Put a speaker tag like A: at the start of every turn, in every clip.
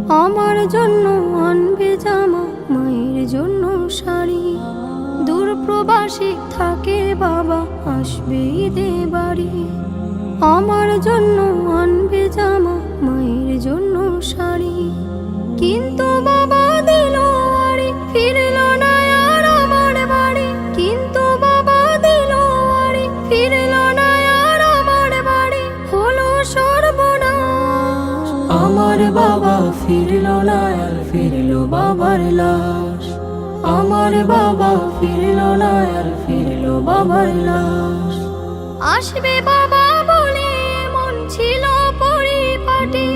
A: আমার জন্য আনবে জামা, মায়ের জন্য শাড়ি। দূর প্রবাসী থাকে বাবা, আসবে ঈদে বাড়ি। আমার জন্য আনবে জামা, মায়ের জন্য শাড়ি। কিন্তু বাবা দিল আড়ি, ফিরল না আর আমার বাড়ি। কিন্তু বাবা দিল আড়ি, ফিরল না আর আমার বাড়ি। হলো সর্বনাশ।
B: আমার বাবা ফিরল না আর ফিরল বাবার লাশ। আমার বাবা ফিরল না আর ফিরল বাবার লাশ।
A: আসবে বাবা বলে মন ছিল পরিপাটি।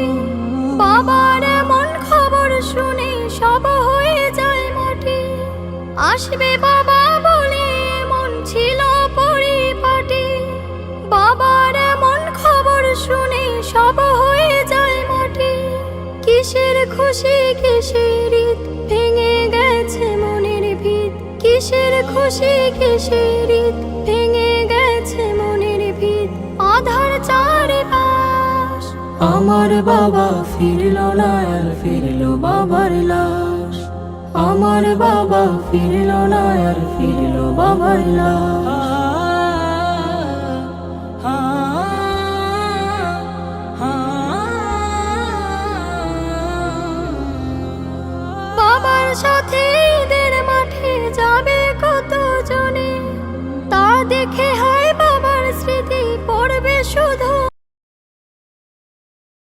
A: বাবার এমন খবর শুনে সব হয়ে যায় মাটি। আসবে বাবা বলে মন ছিল পরিপাটি। বাবার এমন খবর শুনে সব হয়ে যায় মাটি। কিসের খুশি কিসের ঈদ, ভেঙে গেছে মনের ভিত। কিসের খুশি কিসের ঈদ, ভেঙে গেছে মনের ভিত। আধার চারিপাশ।
B: আমার বাবা ফিরল না আর ফিরল বাবার লাশ। আমার বাবা ফিরল না আর ফিরল বাবার লাশ।
A: বাবার সাথে